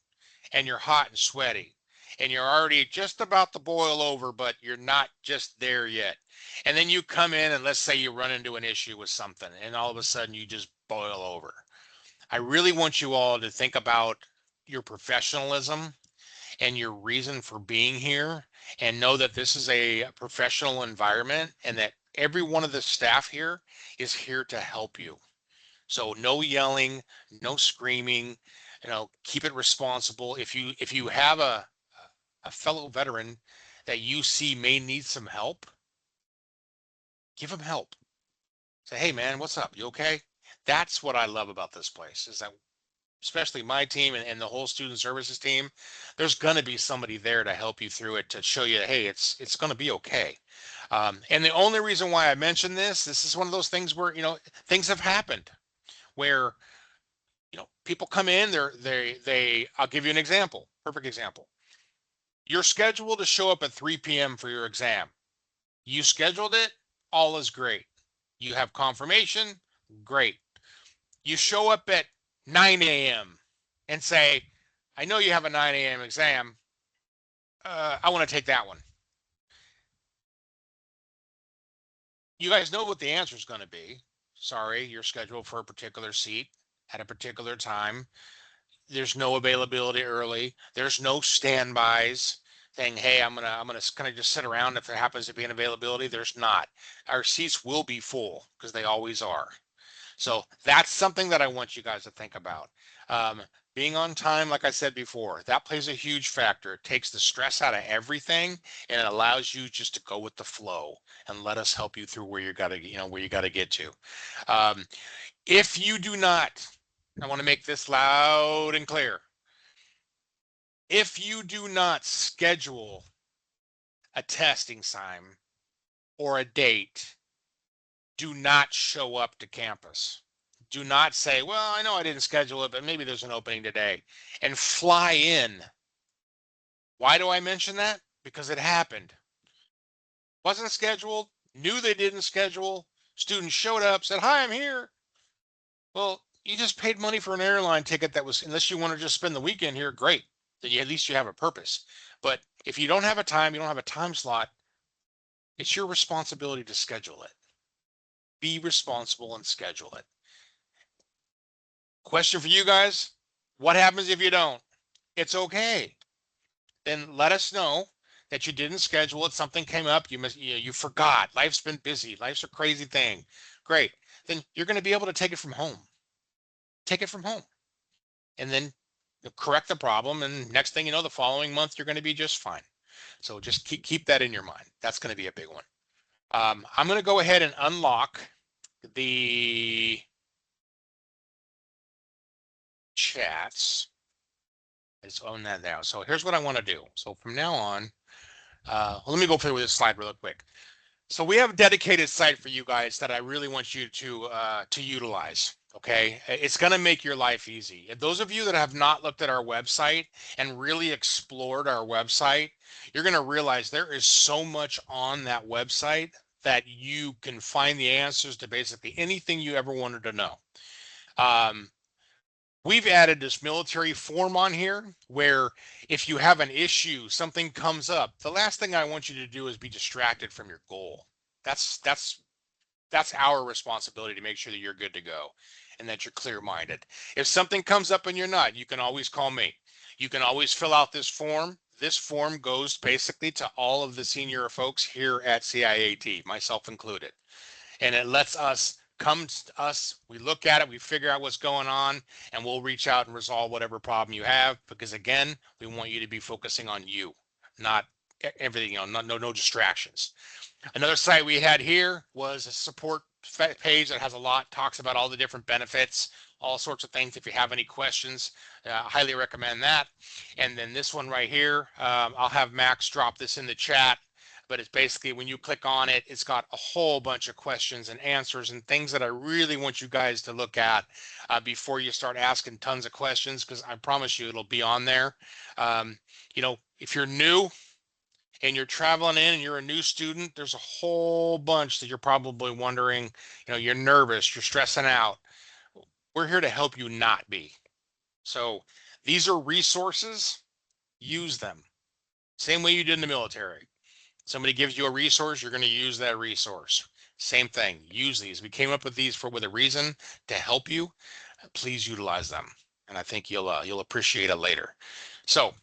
and you're hot and sweaty and you're already just about to boil over, but you're not just there yet. And then you come in and let's say you run into an issue with something and all of a sudden you just boil over. I really want you all to think about your professionalism and your reason for being here and know that this is a professional environment and that every one of the staff here is here to help you. So no yelling, no screaming, keep it responsible. If you have a fellow veteran that you see may need some help, give him help. Say, hey man, what's up? You okay? That's what I love about this place is that especially my team and the whole student services team, there's going to be somebody there to help you through it to show you, hey, it's going to be okay. And the only reason why I mention this is one of those things where things have happened where people come in, I'll give you an example, perfect example. You're scheduled to show up at 3 p.m. for your exam. You scheduled it, all is great. You have confirmation, great. You show up at 9 a.m. and say, I know you have a 9 a.m. exam. I want to take that one. You guys know what the answer is going to be. Sorry, you're scheduled for a particular seat at a particular time. There's no availability early. There's no standbys saying, hey, I'm gonna kind of just sit around if there happens to be an availability. There's not. Our seats will be full because they always are. So that's something that I want you guys to think about. Um, Being on time, like I said before, that plays a huge factor. It takes the stress out of everything and it allows you just to go with the flow and let us help you through where you gotta get to. Um, if you do not, I want to make this loud and clear. If you do not schedule a testing time or a date, do not show up to campus. Do not say, well, I know I didn't schedule it, but maybe there's an opening today, and fly in. Why do I mention that? because it happened. Wasn't scheduled, knew they didn't schedule. Students showed up, said, "Hi, I'm here." Well, you just paid money for an airline ticket that was, unless you want to just spend the weekend here, great. Then at least you have a purpose. But if you don't have a time, you don't have a time slot, it's your responsibility to schedule it. Be responsible and schedule it. Question for you guys: what happens if you don't? It's okay. Then let us know that you didn't schedule it. Something came up. You forgot. Life's been busy. Life's a crazy thing. Great. Then you're going to be able to take it from home. Take it from home, and then correct the problem. And next thing you know, the following month you're going to be just fine. So just keep that in your mind. That's going to be a big one. I'm going to go ahead and unlock the chats. I just own that now. So here's what I want to do. So from now on, let me go through this slide real quick. So we have a dedicated site for you guys that I really want you to utilize. Okay, it's going to make your life easy. And those of you that have not looked at our website and really explored our website, you're going to realize there is so much on that website that you can find the answers to basically anything you ever wanted to know. We've added this military form on here where if you have an issue, something comes up, the last thing I want you to do is be distracted from your goal. That's our responsibility to make sure that you're good to go and that you're clear-minded. If something comes up and you're not, you can always call me. You can always fill out this form. This form goes basically to all of the senior folks here at CIAT, myself included. And it lets us come to us, we look at it, we figure out what's going on, and we'll reach out and resolve whatever problem you have. Because again, we want you to be focusing on you, not everything, no distractions. Another site we had here was a support page that has a lot, talks about all the different benefits, all sorts of things. If you have any questions, highly recommend that. And then this one right here, I'll have Max drop this in the chat, but it's basically when you click on it, it's got a whole bunch of questions and answers and things that I really want you guys to look at before you start asking tons of questions, because I promise you it'll be on there. If you're new, and you're traveling in and you're a new student, there's a whole bunch that you're probably wondering, you're nervous, you're stressing out. We're here to help you not be. So these are resources, use them. Same way you did in the military. Somebody gives you a resource, you're going to use that resource. Same thing, use these. We came up with these with a reason to help you. Please utilize them. And I think you'll appreciate it later. So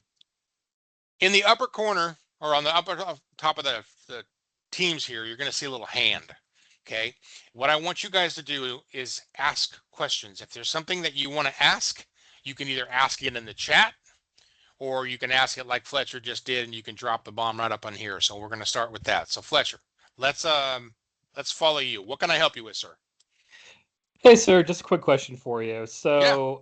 in the upper corner, or on the upper top of the teams here, you're going to see a little hand. Okay. What I want you guys to do is ask questions. If there's something that you want to ask, you can either ask it in the chat, or you can ask it like Fletcher just did, and you can drop the bomb right up on here. So we're going to start with that. So Fletcher, let's follow you. What can I help you with, sir? Hey, sir, just a quick question for you. Yeah.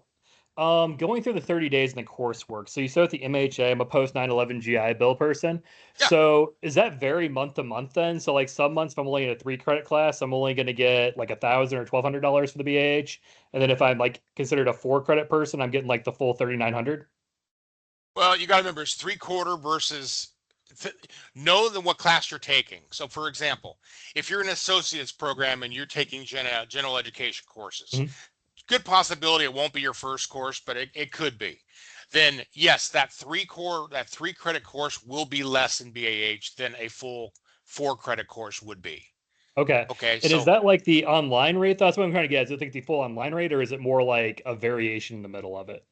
Going through the 30 days in the coursework. So you said with the MHA, I'm a post 9/11 GI Bill person. Yeah. So is that vary month to month then? So like some months, if I'm only in a 3 credit class, I'm only going to get like $1,000 or $1,200 for the BAH. And then if I'm like considered a 4 credit person, I'm getting like the full 3,900. Well, you got to remember it's 3/4 versus know what class you're taking. So for example, if you're an associate's program and you're taking general education courses, Mhm. good possibility it won't be your first course, but it could be. Then yes, that 3 credit course will be less in BAH than a full 4 credit course would be. Okay. Okay, And is so that like the online rate? That's what I'm trying to get. Is it like the full online rate, or is it more like a variation in the middle of it?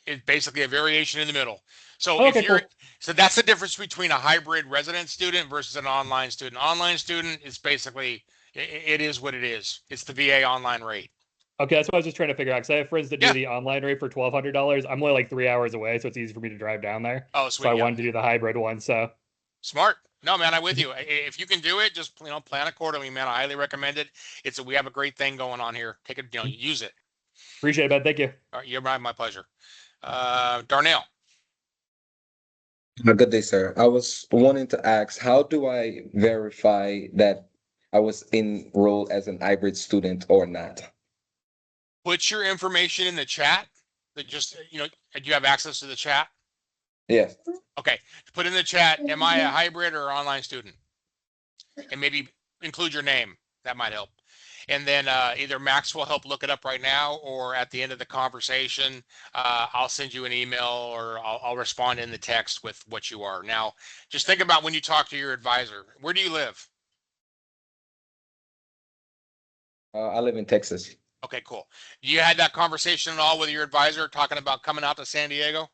it's basically a variation in the middle. So Okay, cool. so that's the difference between a hybrid resident student versus an online student. Online student is basically, it is what it is. It's the VA online rate. Okay, that's what I was just trying to figure out because I have friends that do Yeah. the online rate for $1,200. I'm only like 3 hours away, so it's easy for me to drive down there. Oh, So I sweet. Yeah. wanted to do the hybrid one. So Smart. No, man, I'm with you. If you can do it, just plan accordingly, man. I highly recommend it. We have a great thing going on here. Take it, use it. appreciate it, man. Thank you. All right, you're my pleasure. Darnell. Good day, sir. I was wanting to ask, how do I verify that I was enrolled as an hybrid student or not? Put your information in the chat. That just, do you have access to the chat? Yes. Okay, put in the chat, am I a hybrid or online student? And maybe include your name. That might help. And then either Max will help look it up right now, or at the end of the conversation, I'll send you an email, or I'll respond in the text with what you are. Now, just think about when you talk to your advisor. Where do you live? I live in Texas. Okay, cool. You had that conversation at all with your advisor talking about coming out to San Diego?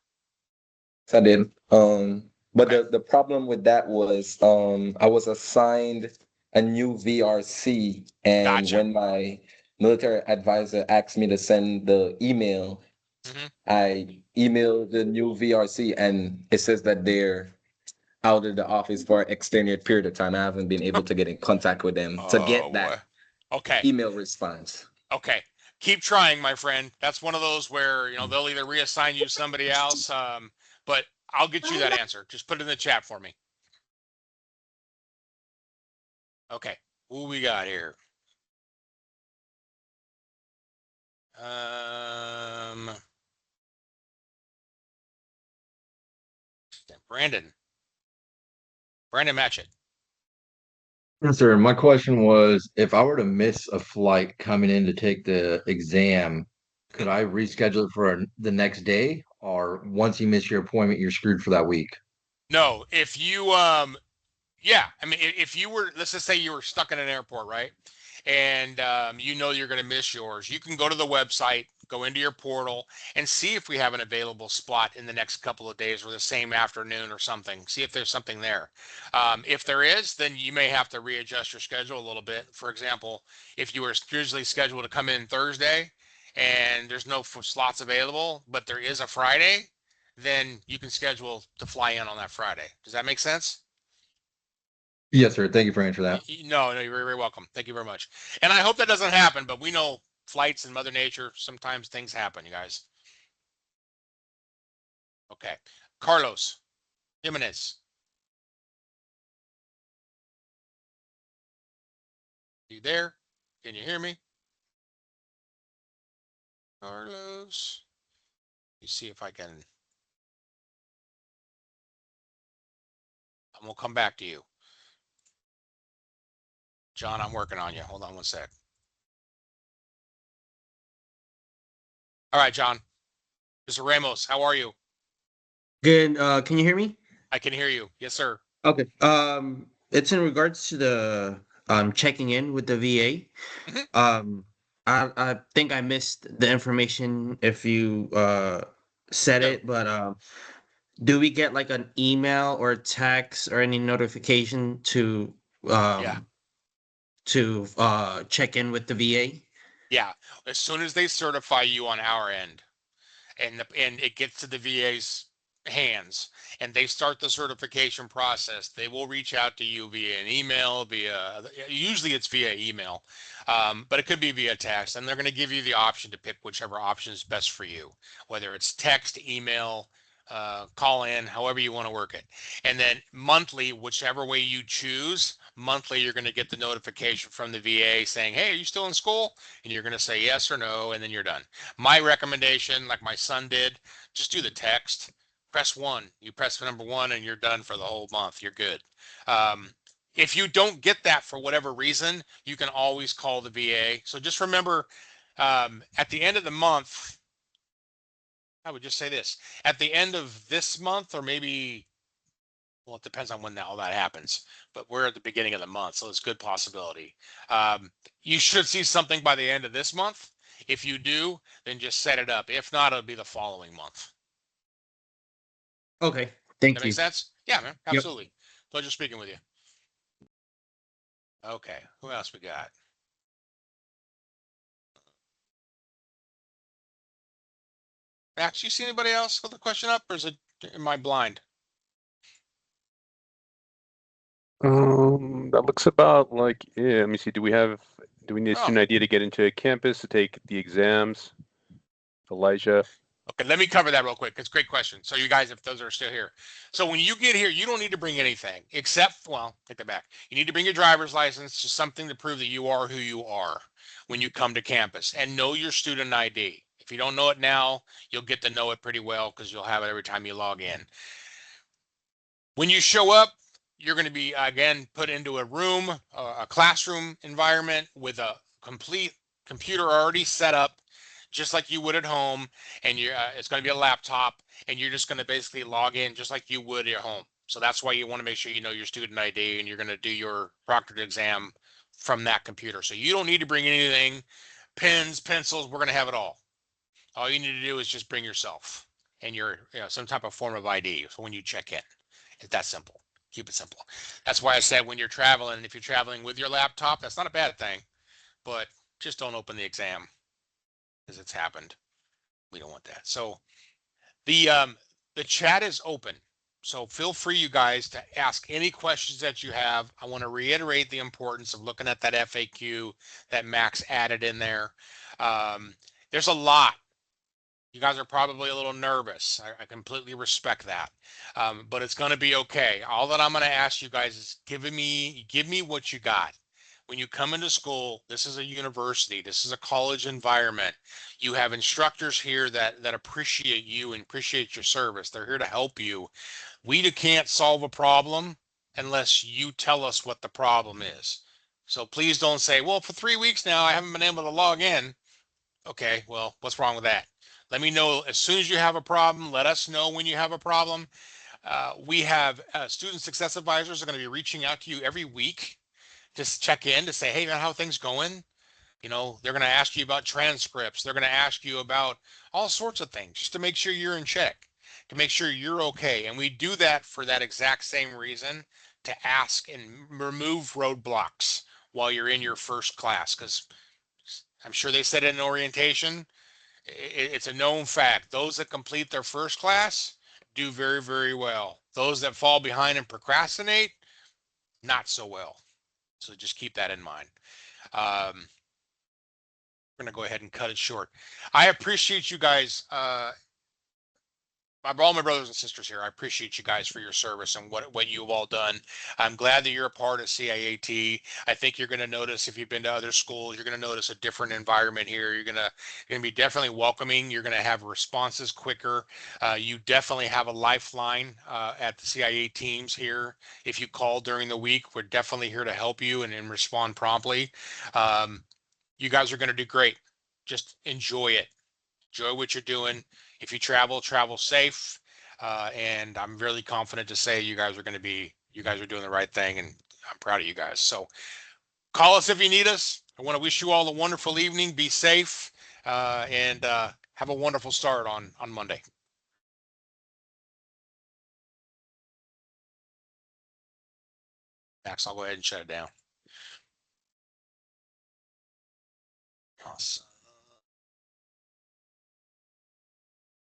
So I did. But Okay, the problem with that was I was assigned a new VRC, and gotcha. when my military advisor asked me to send the email, Hmm. I emailed the new VRC, and it says that they're out of the office for an extended period of time. I haven't been able to get in contact with them to Oh get boy. that Okay. email response. Okay. Keep trying, my friend. That's one of those where, they'll either reassign you to somebody else, but I'll get you that answer. Just put it in the chat for me. Okay. Who we got here? Um, Brandon. Brandon Matchett. Yes, sir. My question was, if I were to miss a flight coming in to take the exam, could I reschedule it for the next day? Or once you miss your appointment, you're screwed for that week? No, if you yeah, I mean, if you were, let's just say you were stuck in an airport, right? And you're going to miss yours, you can go to the website, go into your portal, and see if we have an available spot in the next couple of days or the same afternoon or something. See if there's something there. If there is, then you may have to readjust your schedule a little bit. For example, if you were usually scheduled to come in Thursday and there's no slots available, but there is a Friday, then you can schedule to fly in on that Friday. Does that make sense? Yes, sir. Thank you for answering that. No, you're very, very welcome. Thank you very much. And I hope that doesn't happen, but we know flights and Mother Nature, sometimes things happen, you guys. Okay. Carlos Jimenez. You there? Can you hear me? Carlos. Let me see if I can. I'm gonna come back to you. John, I'm working on you. Hold on one sec. All right, John. Mr. Ramos, how are you? Good. Can you hear me? I can hear you. Yes, sir. Okay. It's in regards to the checking in with the VA. Mhm. I think I missed the information if you said Sure. it, but do we get like an email or text or any notification Yeah. um check in with the VA? Yeah. As soon as they certify you on our end, and it gets to the VA's hands and they start the certification process, they will reach out to you via an email, usually it's via email, but it could be via text, and they're going to give you the option to pick whichever option is best for you, whether it's text, email, call in, however you want to work it. And then monthly, whichever way you choose, monthly, you're going to get the notification from the VA saying, hey, are you still in school? And you're going to say yes or no, and then you're done. My recommendation, like my son did, just do the text. Press one. You press number one, and you're done for the whole month. You're good. Um, if you don't get that for whatever reason, you can always call the VA. So just remember, at the end of the month, I would just say this: at the end of this month, or maybe, well, it depends on when all that happens. But we're at the beginning of the month, so it's a good possibility. You should see something by the end of this month. If you do, then just set it up. If not, it'll be the following month. Okay. That Thank makes you. sense? Yeah, man. Yep. Absolutely. Pleasure speaking with you. Okay. Who else we got? Max, you see anybody else with a question up, or is it, am I blind? That looks about like, yeah, let me see. Do we need a Oh, student ID to get into campus to take the exams? Elijah. okay. Let me cover that real quick. It's a great question. So you guys, if those are still here. So when you get here, you don't need to bring anything except, well, take that back. You need to bring your driver's license, just something to prove that you are who you are when you come to campus, and know your student ID. If you don't know it now, you'll get to know it pretty well because you'll have it every time you log in. When you show up, you're going to be again put into a room, a classroom environment with a complete computer already set up, just like you would at home, and it's going to be a laptop, and you're just going to basically log in just like you would at home. So that's why you want to make sure you know your student ID, and you're going to do your proctored exam from that computer. So you don't need to bring anything, pens, pencils. We're going to have it all. All you need to do is just bring yourself and your some type of form of ID. So when you check in, it's that simple. Keep it simple. That's why I said when you're traveling, if you're traveling with your laptop, that's not a bad thing, but just don't open the exam because it's happened. We don't want that. So the um, the chat is open. So feel free, you guys, to ask any questions that you have. I want to reiterate the importance of looking at that FAQ that Max added in there. There's a lot. You guys are probably a little nervous. I completely respect that. But it's going to be okay. All that I'm going to ask you guys is give me what you got. When you come into school, this is a university, this is a college environment. You have instructors here that appreciate you and appreciate your service. They're here to help you. We can't solve a problem unless you tell us what the problem is. So please don't say, well, for 3 weeks now, I haven't been able to log in. Okay, well, what's wrong with that? Let me know as soon as you have a problem. Let us know when you have a problem. We have student success advisors are going to be reaching out to you every week to check in to say, hey, man, how are things going? You know, they're going to ask you about transcripts. They're going to ask you about all sorts of things just to make sure you're in check, to make sure you're okay. And we do that for that exact same reason, to ask and remove roadblocks while you're in your first class. Because I'm sure they said it in orientation, it's a known fact. Those that complete their first class do very, very well. Those that fall behind and procrastinate, not so well. So just keep that in mind. We're going to go ahead and cut it short. I appreciate you guys. All my brothers and sisters here, I appreciate you guys for your service and what you've all done. I'm glad that you're a part of CIAT. I think you're going to notice, if you've been to other schools, you're going to notice a different environment here. You're going to be definitely welcoming. You're going to have responses quicker. You definitely have a lifeline at the CIA teams here. If you call during the week, we're definitely here to help you and respond promptly. You guys are going to do great. Just enjoy it. Enjoy what you're doing. If you travel safe. And I'm really confident to say you guys are doing the right thing, and I'm proud of you guys. So call us if you need us. I want to wish you all a wonderful evening. Be safe, and have a wonderful start on Monday. Max, I'll go ahead and shut it down. Awesome.